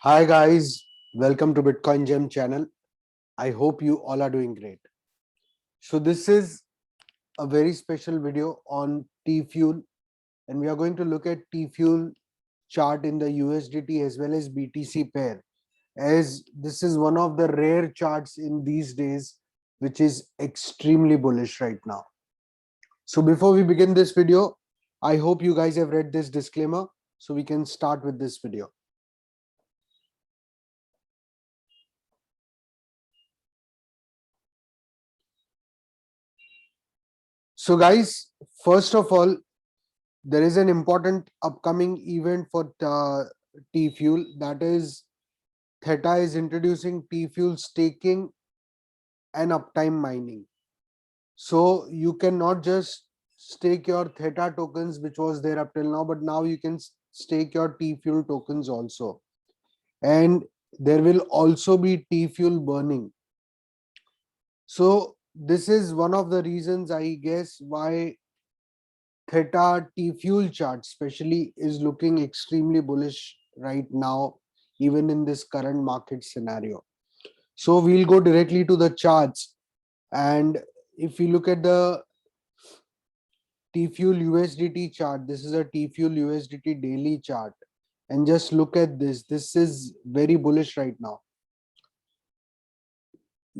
Hi guys, welcome to Bitcoin Gem channel. I hope you all are doing great. So this is a very special video on T Fuel, and we are going to look at T Fuel chart in the USDT as well as BTC pair, as this is one of the rare charts in these days which is extremely bullish right now. So before we begin this video, I hope you guys have read this disclaimer so we can start with this video. So guys, first of all, there is an important upcoming event for T Fuel, that is Theta is introducing T Fuel staking and uptime mining. So you cannot just stake your Theta tokens, which was there up till now, but now you can stake your T Fuel tokens also. And there will also be T Fuel burning. So this is one of the reasons, I guess, why Theta T Fuel chart especially is looking extremely bullish right now, even in this current market scenario. So we'll go directly to the charts. And if you look at the T Fuel USDT chart, this is a T Fuel USDT daily chart. And just look at this. This is very bullish right now.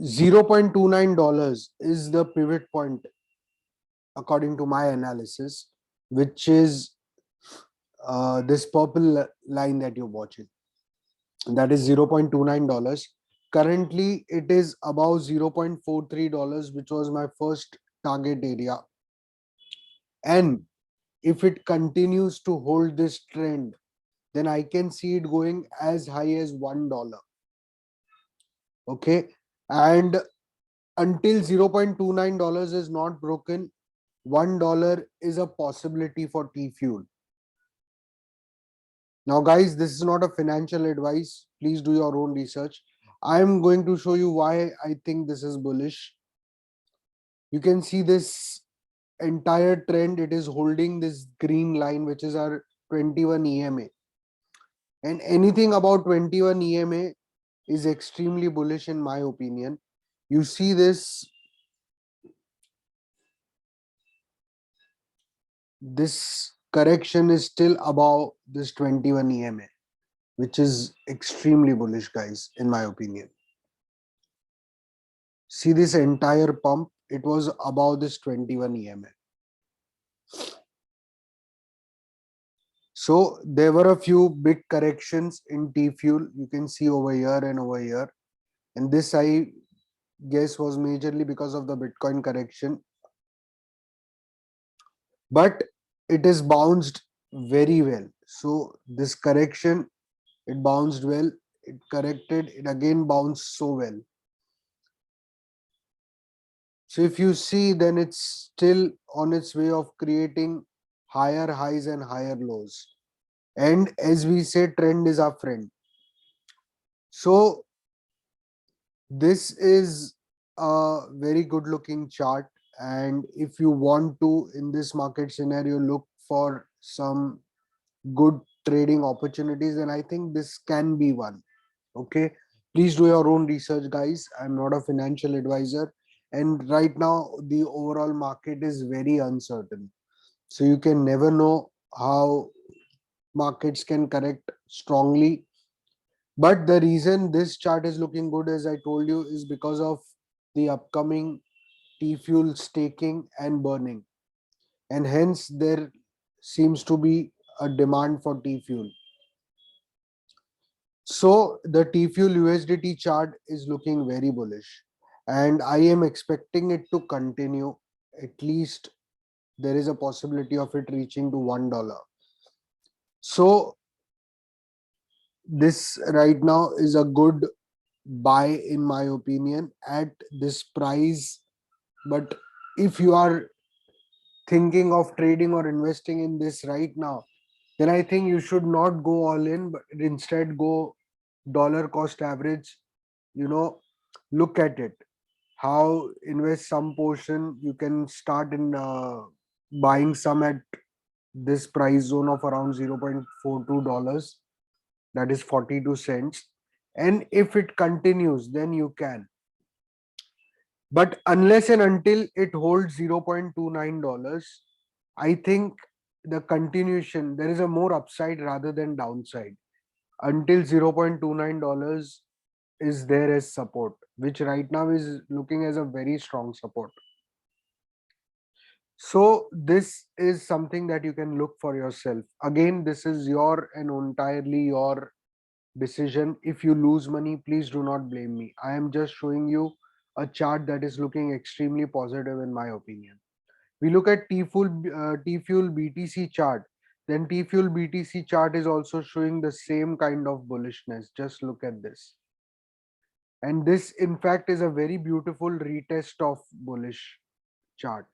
$0.29 is the pivot point according to my analysis, which is this purple line that you're watching. That is $0.29. Currently, it is above $0.43, which was my first target area. And if it continues to hold this trend, then I can see it going as high as $1. Okay. And until $0.29 is not broken, $1 is a possibility for T Fuel. Now, guys, this is not a financial advice. Please do your own research. I'm going to show you why I think this is bullish. You can see this entire trend. It is holding this green line, which is our 21 EMA. And anything about 21 EMA is extremely bullish in my opinion. You see this correction is still above this 21 EMA, which is extremely bullish, guys, in my opinion. See this entire pump, it was above this 21 EMA. So there were a few big corrections in T Fuel. You can see over here and over here. And this, I guess, was majorly because of the Bitcoin correction. But it is bounced very well. So this correction, it bounced well. It corrected. It again bounced so well. So if you see, then it's still on its way of creating higher highs and higher lows. And as we say, trend is our friend. So this is a very good looking chart. And if you want to, in this market scenario, look for some good trading opportunities, then I think this can be one. Okay. Please do your own research, guys. I'm not a financial advisor. And right now, the overall market is very uncertain. So you can never know how markets can correct strongly. But the reason this chart is looking good, as I told you, is because of the upcoming T Fuel staking and burning. And hence, there seems to be a demand for T Fuel. So the T Fuel USDT chart is looking very bullish. And I am expecting it to continue. At least there is a possibility of it reaching to $1. So this right now is a good buy in my opinion at this price. But if you are thinking of trading or investing in this right now, then I think you should not go all in, but instead go dollar cost average. You know, look at it, how invest some portion. You can start in buying some at this price zone of around $0.42, that is 42 cents. And if it continues, then you can. But unless and until it holds $0.29, I think the continuation, there is a more upside rather than downside until $0.29 is there as support, which right now is looking as a very strong support. So this is something that you can look for yourself. Again, this is your and entirely your decision. If you lose money, please do not blame me. I am just showing you a chart that is looking extremely positive in my opinion. We look at T-Fuel BTC chart. Then T-Fuel BTC chart is also showing the same kind of bullishness. Just look at this. And this in fact is a very beautiful retest of bullish chart.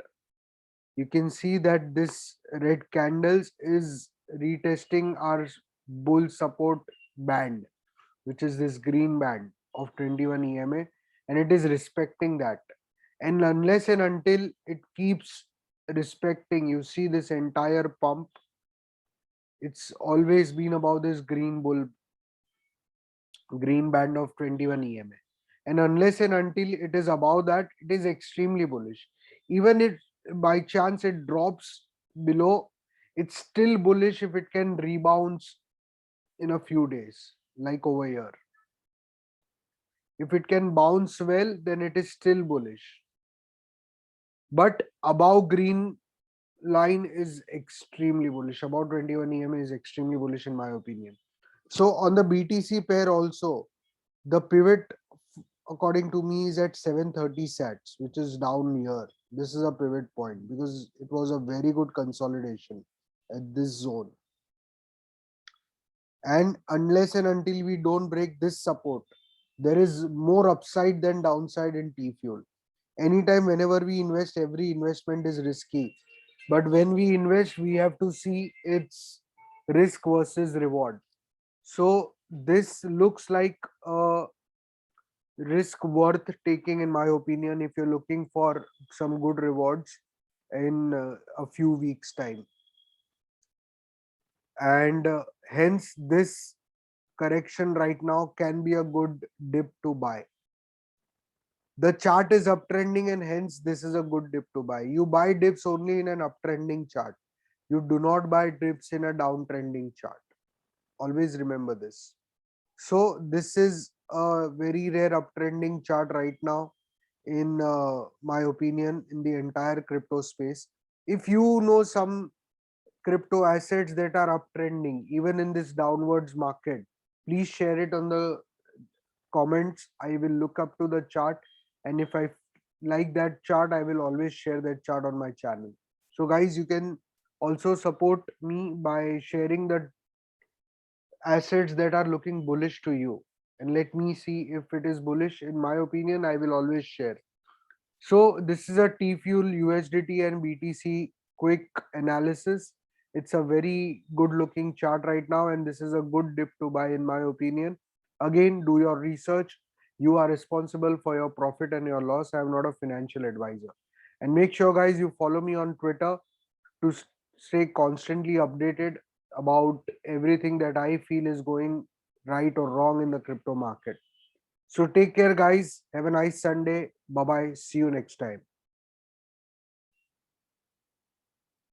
You can see that this red candles is retesting our bull support band, which is this green band of 21 EMA, and it is respecting that. And unless and until it keeps respecting, you see this entire pump, it's always been about this green band of 21 EMA. And unless and until it is above that, it is extremely bullish. Even if by chance it drops below, it's still bullish if it can rebound in a few days, like over here. If it can bounce well, then it is still bullish. But above green line is extremely bullish. About 21 EMA is extremely bullish in my opinion. So on the BTC pair also, the pivot according to me is at 730 sats, which is down here. This is a pivot point because it was a very good consolidation at this zone. And unless and until we don't break this support, there is more upside than downside in T Fuel. Anytime, whenever we invest, every investment is risky. But when we invest, we have to see its risk versus reward. So this looks like a risk worth taking, in my opinion, if you're looking for some good rewards in a few weeks' time. And hence, this correction right now can be a good dip to buy. The chart is uptrending, and hence this is a good dip to buy. You buy dips only in an uptrending chart. You do not buy dips in a downtrending chart. Always remember this. So this is a very rare uptrending chart right now, in my opinion, in the entire crypto space. If you know some crypto assets that are uptrending even in this downwards market, please share it on the comments. I will look up to the chart, and if I like that chart, I will always share that chart on my channel. So guys, you can also support me by sharing the assets that are looking bullish to you, and let me see if it is bullish. In my opinion, I will always share. So this is a T-Fuel USDT and BTC quick analysis. It's a very good looking chart right now, and this is a good dip to buy in my opinion. Again, do your research. You are responsible for your profit and your loss. I am not a financial advisor. And make sure guys you follow me on Twitter to stay constantly updated about everything that I feel is going right or wrong in the crypto market. So take care guys. Have a nice Sunday. Bye bye. See you next time.